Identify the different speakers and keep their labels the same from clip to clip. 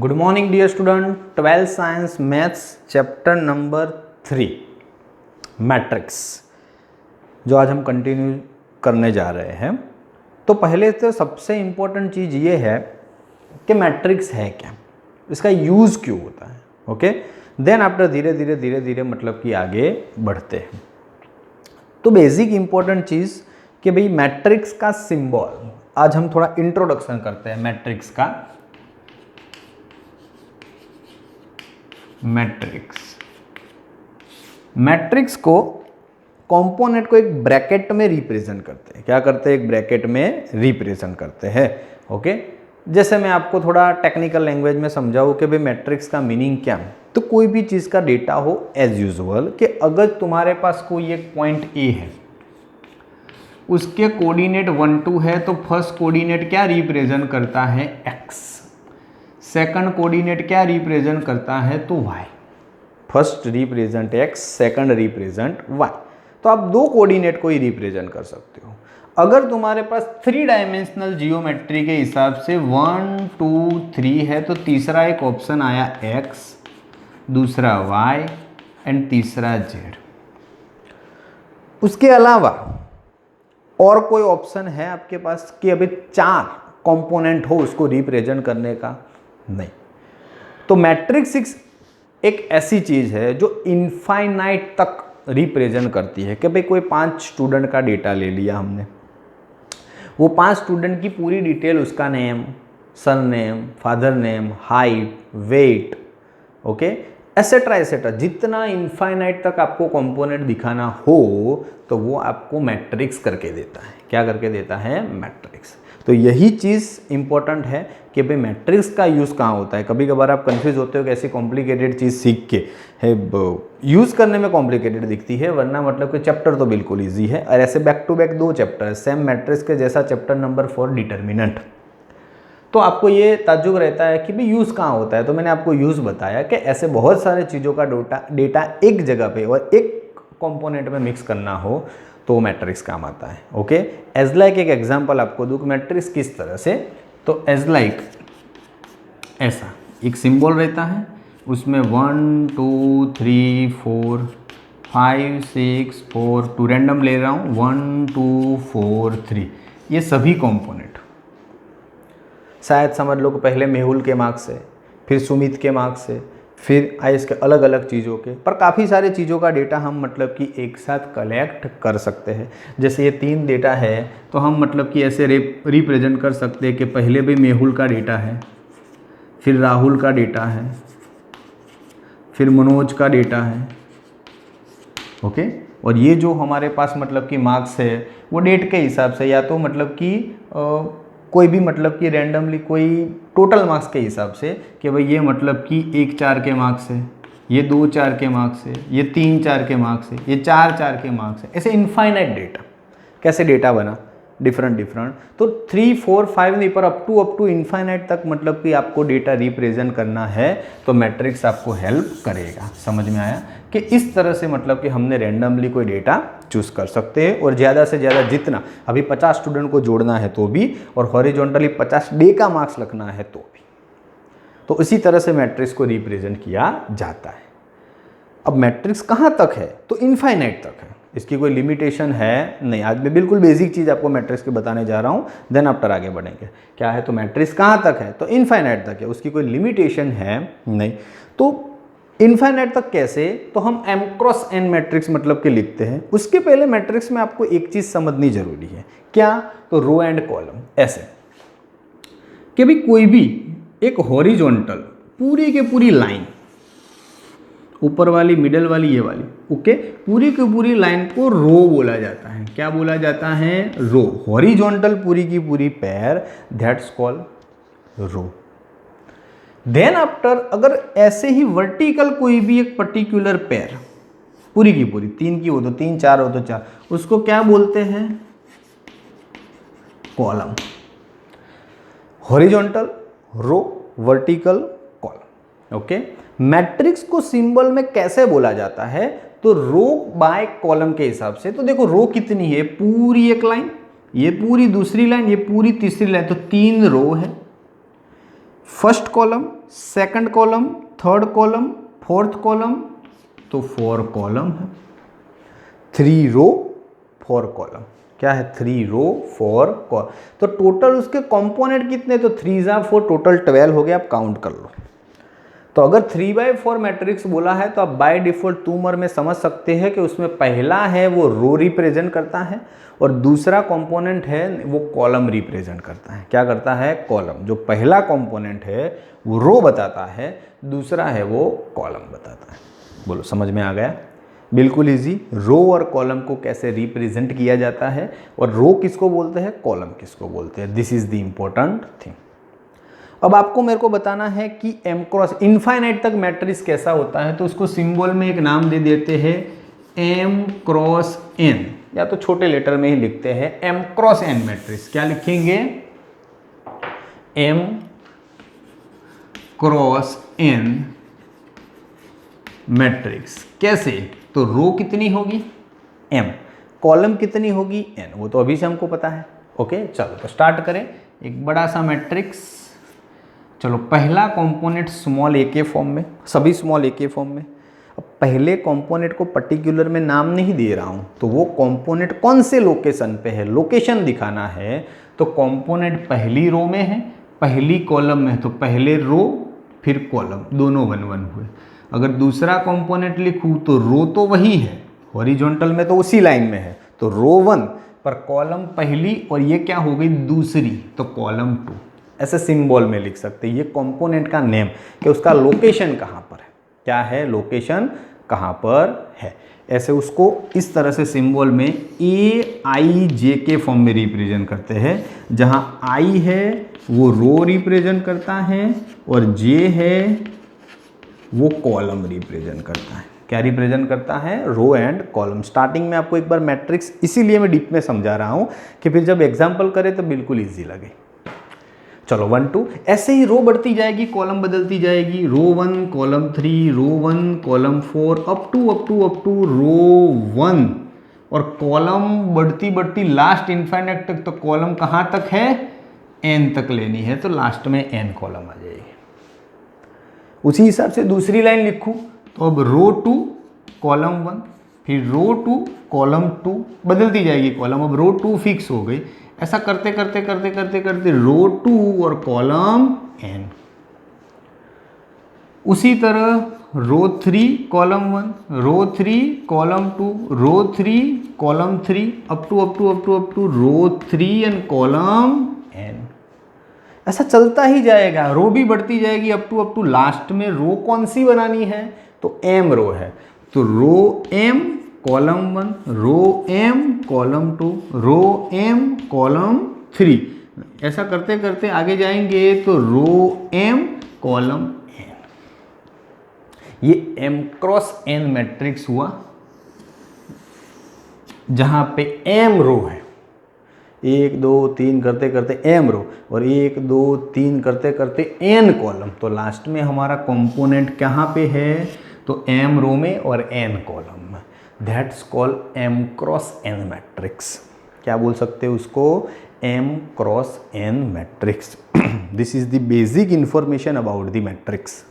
Speaker 1: Good morning dear student, 12th science maths chapter number 3 matrix जो आज हम continue करने जा रहे हैं। तो पहले तो सबसे इम्पोर्टेंट चीज़ ये है कि मैट्रिक्स है क्या, इसका यूज़ क्यों होता है। ओके, देन आफ्टर धीरे धीरे मतलब कि आगे बढ़ते हैं। तो बेसिक इम्पोर्टेंट चीज़ कि भाई मैट्रिक्स का सिंबल, आज हम थोड़ा इंट्रोडक्शन करते हैं मैट्रिक्स का। मैट्रिक्स को कंपोनेंट को एक ब्रैकेट में रिप्रेजेंट करते हैं। क्या करते हैं? एक ब्रैकेट में रिप्रेजेंट करते हैं। ओके, जैसे मैं आपको थोड़ा टेक्निकल लैंग्वेज में समझाऊँ कि भाई मैट्रिक्स का मीनिंग क्या है। तो कोई भी चीज़ का डेटा हो एज यूजुअल कि अगर तुम्हारे पास कोई एक पॉइंट ए है, उसके कोऑर्डिनेट 1 2 है, तो फर्स्ट कोऑर्डिनेट क्या रिप्रेजेंट करता है? एक्स। सेकंड कोऑर्डिनेट क्या रिप्रेजेंट करता है? तो y। First represent x, second represent y। तो आप दो कोऑर्डिनेट को ही रिप्रेजेंट कर सकते हो। अगर तुम्हारे पास 3 डायमेंशनल जियोमेट्री के हिसाब से 1 2 3 है, तो तीसरा एक ऑप्शन आया x, दूसरा y एंड तीसरा z। उसके अलावा और कोई ऑप्शन है आपके पास कि अभी 4 कंपोनेंट हो उसको रिप्रेजेंट करने का? नहीं। तो मैट्रिक्स एक ऐसी चीज है जो इनफाइनाइट तक रिप्रेजेंट करती है कि भाई कोई 5 स्टूडेंट का डेटा ले लिया हमने, वो 5 स्टूडेंट की पूरी डिटेल, उसका name, son name, father name, height, weight, okay, etcetera etcetera, जितना इनफाइनाइट तक आपको कंपोनेंट दिखाना हो तो वो आपको मैट्रिक्स करके देता है। क्या करके देता है? मैट्रिक्स। तो यही चीज़ इंपॉर्टेंट है कि भाई मैट्रिक्स का यूज़ कहाँ होता है। कभी कभार आप कंफ्यूज होते हो कि ऐसी कॉम्प्लिकेटेड चीज़ सीख के है यूज़ करने में कॉम्प्लिकेटेड दिखती है, वरना मतलब कि चैप्टर तो बिल्कुल ईजी है। और ऐसे बैक टू बैक 2 चैप्टर है सेम मैट्रिक्स के जैसा, चैप्टर नंबर 4 डिटर्मिनेंट। तो आपको ये ताज्जुब रहता है कि भाई यूज़ कहाँ होता है। तो मैंने आपको यूज़ बताया कि ऐसे बहुत सारे चीज़ों का डेटा एक जगह पे और एक कंपोनेंट में मिक्स करना हो तो मैट्रिक्स काम आता है। ओके, एज लाइक एक एग्जांपल आपको दूँ मैट्रिक्स किस तरह से। तो एज लाइक ऐसा एक सिंबल रहता है, उसमें 1 2 3 4 5 6 4 2 रैंडम ले रहा हूँ, 1 2 4 3, ये सभी कंपोनेंट। शायद समझ लो कि पहले मेहुल के मार्क्स से, फिर सुमित के मार्क्स से, फिर आयुष के अलग अलग चीज़ों के, पर काफ़ी सारे चीज़ों का डेटा हम मतलब कि एक साथ कलेक्ट कर सकते हैं। जैसे ये 3 डेटा है तो हम मतलब कि ऐसे रिप्रेजेंट कर सकते हैं कि पहले भी मेहुल का डेटा है, फिर राहुल का डेटा है, फिर मनोज का डेटा है। ओके, और ये जो हमारे पास मतलब कि मार्क्स है वो डेट के हिसाब से, या तो मतलब कि कोई भी मतलब कि रैंडमली कोई टोटल मार्क्स के हिसाब से कि भाई ये मतलब कि 1 4 के मार्क्स है, ये 2 4 के मार्क्स है, ये 3 4 के मार्क्स है, ये 4 4 के मार्क्स है। ऐसे इनफाइनाइट डेटा, कैसे डेटा बना डिफरेंट। तो 3 4 5 नहीं, पर अप टू इनफाइनाइट तक मतलब कि आपको डेटा रिप्रेजेंट करना है तो मैट्रिक्स आपको हेल्प करेगा। समझ में आया कि इस तरह से मतलब कि हमने रैंडमली कोई डेटा चूज़ कर सकते हैं, और ज़्यादा से ज़्यादा जितना, अभी 50 स्टूडेंट को जोड़ना है तो भी, और हॉरिजॉन्टली 50 डे का मार्क्स रखना है तो भी। तो इसी तरह से मैट्रिक्स को रिप्रेजेंट किया जाता है। अब मैट्रिक्स कहाँ तक है? तो इनफाइनाइट तक है, इसकी कोई लिमिटेशन है नहीं। आज मैं बिल्कुल बेसिक चीज़ आपको मैट्रिक्स के बताने जा रहा हूँ, देन आफ्टर आगे बढ़ेंगे। क्या है? तो मैट्रिक्स कहाँ तक है? तो इनफाइनाइट तक है, उसकी कोई लिमिटेशन है नहीं। तो इनफाइनाइट तक कैसे? तो हम m क्रॉस n मैट्रिक्स मतलब के लिखते हैं। उसके पहले मैट्रिक्स में आपको एक चीज़ समझनी जरूरी है। क्या? तो रो एंड कॉलम। ऐसे कि भी कोई भी एक हॉरिजॉन्टल पूरी के पूरी लाइन, ऊपर वाली, मिडल वाली, ये वाली, ओके, पूरी की पूरी लाइन को रो बोला जाता है। क्या बोला जाता है? रो। हॉरिजॉन्टल पूरी की पूरी पैर, that's called row. Then after अगर ऐसे ही वर्टिकल कोई भी एक पर्टिकुलर पैर, पूरी की पूरी, 3 की हो तो 3, 4 हो तो 4, उसको क्या बोलते हैं? Column. Horizontal row, vertical column. Okay, matrix को सिंबल में कैसे बोला जाता है? तो रो बाय कॉलम के हिसाब से। तो देखो रो कितनी है? पूरी एक लाइन, ये पूरी दूसरी लाइन, ये पूरी तीसरी लाइन, तो 3 रो है। First column, second column, third column, fourth column, तो 4 कॉलम है। 3 रो 4 कॉलम, क्या है 3 रो 4 कॉलम। तो टोटल उसके कंपोनेंट कितने, तो 3 जा 4, टोटल 12 हो गया। आप काउंट कर लो। तो अगर 3/4 मैट्रिक्स बोला है तो आप बाय डिफॉल्ट टूमर में समझ सकते हैं कि उसमें पहला है वो रो रिप्रेजेंट करता है और दूसरा कंपोनेंट है वो कॉलम रिप्रेजेंट करता है। क्या करता है, कॉलम। जो पहला कंपोनेंट है वो रो बताता है, दूसरा है वो कॉलम बताता है। बोलो समझ में आ गया? बिल्कुल इजी। रो और कॉलम को कैसे रिप्रेजेंट किया जाता है और रो किसको बोलते हैं, कॉलम किसको बोलते हैं, this is the important thing. अब आपको मेरे को बताना है कि m क्रॉस इनफाइनाइट तक मैट्रिक्स कैसा होता है, तो उसको सिंबल में एक नाम दे देते हैं m क्रॉस n, या तो छोटे लेटर में ही लिखते हैं m क्रॉस n मैट्रिक्स। क्या लिखेंगे, m क्रॉस n मैट्रिक्स। कैसे, तो रो कितनी होगी m, कॉलम कितनी होगी n, वो तो अभी से हमको पता है। ओके चलो तो स्टार्ट करें। एक बड़ा सा मैट्रिक्स, चलो पहला कंपोनेंट स्मॉल a के फॉर्म में, सभी स्मॉल a के फॉर्म में। अब पहले कंपोनेंट को पर्टिकुलर में नाम नहीं दे रहा हूँ, तो वो कंपोनेंट कौन से लोकेशन पे है, लोकेशन दिखाना है। तो कंपोनेंट पहली रो में है, पहली कॉलम में है, तो पहले रो फिर कॉलम, दोनों 1 1 हुए। अगर दूसरा कंपोनेंट लिखूँ तो रो तो वही है, हॉरिजॉन्टल में तो उसी लाइन में है, तो रो 1 पर कॉलम पहली और ये क्या हो गई दूसरी, तो कॉलम 2। ऐसे सिंबल में लिख सकते हैं। ये कंपोनेंट का नेम कि उसका लोकेशन कहाँ पर है, क्या है लोकेशन कहाँ पर है। ऐसे उसको इस तरह से सिंबल में AIJ के फॉर्म में रिप्रेजेंट करते हैं, जहाँ I है वो रो रिप्रेजेंट करता है और J है वो कॉलम रिप्रेजेंट करता है। क्या रिप्रेजेंट करता है, रो एंड कॉलम। स्टार्टिंग में आपको एक बार मैट्रिक्स इसीलिए मैं डीप में समझा रहा हूँ कि फिर जब एग्जाम्पल करें तो बिल्कुल ईजी लगे। चलो 1 2, ऐसे ही रो बढ़ती जाएगी, कॉलम बदलती जाएगी, row 1 column 3, row 1 column 4, up to row 1, और कॉलम बढ़ती बढ़ती लास्ट इनफाइनाइट तक। तो कॉलम कहाँ तक है, n तक लेनी है, तो लास्ट में n कॉलम आ जाएगी। उसी हिसाब से दूसरी लाइन लिखूँ तो अब रो 2 कॉलम 1, फिर रो 2 कॉलम 2, बदलती जाएगी कॉलम, अब रो 2 फिक्स हो गई। ऐसा करते करते करते करते करते रो 2 और कॉलम n। उसी तरह row 3 column 1, row 3 column 2, row 3 column 3, up to row 3 and column n। ऐसा चलता ही जाएगा, रो भी बढ़ती जाएगी अप टू लास्ट में रो कौन सी बनानी है, तो m रो है, तो रो m कॉलम 1, रो m कॉलम 2, रो m कॉलम 3। ऐसा करते करते आगे जाएंगे तो रो m कॉलम n। ये m क्रॉस n मैट्रिक्स हुआ, जहां पे m रो है, 1 2 3 करते करते m रो, और 1 2 3 करते करते n कॉलम। तो लास्ट में हमारा कंपोनेंट कहाँ पे है, तो m रो में और n कॉलम में। That's called m cross n matrix. क्या बोल सकते हो उसको, m cross n matrix. This is the basic information about the matrix.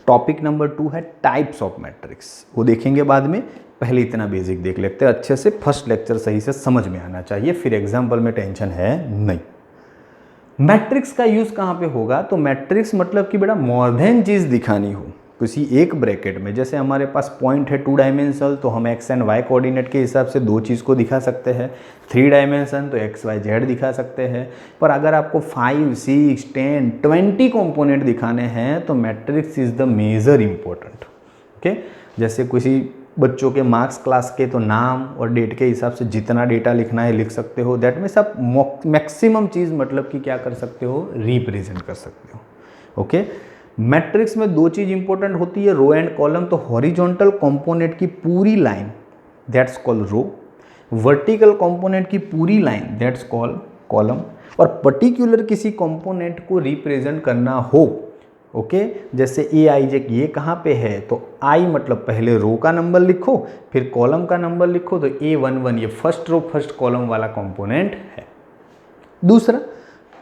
Speaker 1: Topic number 2 है टाइप्स ऑफ मैट्रिक्स, वो देखेंगे बाद में। पहले इतना बेसिक देख लेते हैं अच्छे से, फर्स्ट लेक्चर सही से समझ में आना चाहिए, फिर एग्जाम्पल में टेंशन है नहीं। मैट्रिक्स का यूज कहाँ पे होगा, तो मैट्रिक्स मतलब कि बड़ा मोर देन चीज दिखानी हो किसी एक ब्रैकेट में। जैसे हमारे पास पॉइंट है 2 डायमेंशनल, तो हम x एंड y कोऑर्डिनेट के हिसाब से 2 चीज़ को दिखा सकते हैं। 3 डायमेंशन तो x y z दिखा सकते हैं। पर अगर आपको 5 6 10 20 कंपोनेंट दिखाने हैं तो matrix is the major important. Okay, जैसे किसी बच्चों के मार्क्स क्लास के तो नाम और डेट के हिसाब से जितना डेटा लिखना है लिख सकते हो। दैट मीन्स आप मैक्सिमम चीज़ मतलब कि क्या कर सकते हो, रिप्रेजेंट कर सकते हो। ओके, मैट्रिक्स में 2 चीज़ इंपॉर्टेंट होती है, रो एंड कॉलम। तो हॉरिजॉन्टल कंपोनेंट की पूरी line that's called row, vertical component की पूरी लाइन दैट्स कॉल्ड कॉलम। और पर्टिकुलर किसी कंपोनेंट को रिप्रेजेंट करना हो, ओके, जैसे AIJ ये कहाँ पे है, तो I मतलब पहले रो का नंबर लिखो, फिर कॉलम का नंबर लिखो, तो A11 ये फर्स्ट रो फर्स्ट कॉलम वाला कंपोनेंट है। दूसरा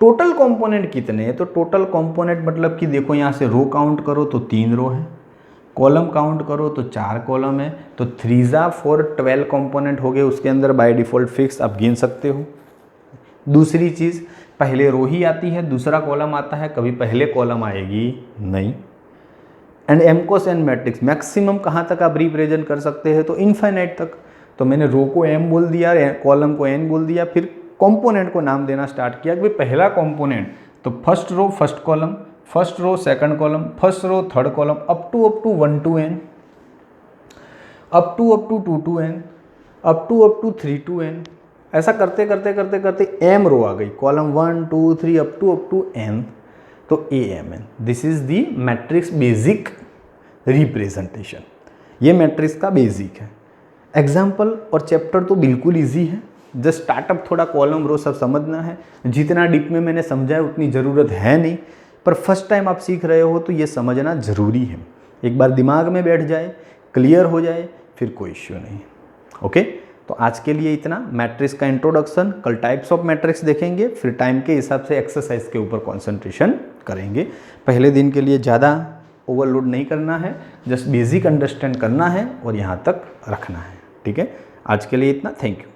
Speaker 1: टोटल कंपोनेंट कितने हैं, तो टोटल कंपोनेंट मतलब कि देखो यहाँ से रो काउंट करो तो 3 रो है, कॉलम काउंट करो तो 4 कॉलम है, तो 3 × 4 12 कंपोनेंट हो गए, उसके अंदर बाय डिफ़ॉल्ट फिक्स आप गिन सकते हो। दूसरी चीज़, पहले रो ही आती है, दूसरा कॉलम आता है, कभी पहले कॉलम आएगी नहीं। And M cross N matrix maximum कहाँ तक आप रिप्रेजेंट कर सकते हैं, तो इनफाइनाइट तक। तो मैंने रो को एम बोल दिया, कॉलम को एन बोल दिया, फिर कंपोनेंट को नाम देना स्टार्ट किया कि भाई पहला कंपोनेंट तो first row first column, first row second column, first row third column, up to 1 to n, up to 2 to n, up to 3 to n। ऐसा करते करते करते करते एम रो आ गई, कॉलम 1 2 3 अप टू n, तो AMN। This is the matrix basic representation, ये matrix का basic है। एग्जाम्पल और चैप्टर तो बिल्कुल ईजी है, जस्ट स्टार्टअप थोड़ा कॉलम रो सब समझना है। जितना डीप में मैंने समझाया उतनी ज़रूरत है नहीं, पर फर्स्ट टाइम आप सीख रहे हो तो ये समझना ज़रूरी है। एक बार दिमाग में बैठ जाए, क्लियर हो जाए, फिर कोई इश्यू नहीं। ओके, तो आज के लिए इतना, मैट्रिक्स का इंट्रोडक्शन। कल टाइप्स ऑफ मैट्रिक्स देखेंगे, फिर टाइम के हिसाब से एक्सरसाइज के ऊपर कॉन्सेंट्रेशन करेंगे। पहले दिन के लिए ज़्यादा ओवरलोड नहीं करना है, जस्ट बेसिक अंडरस्टैंड करना है और यहाँ तक रखना है। ठीक है, आज के लिए इतना, थैंक यू।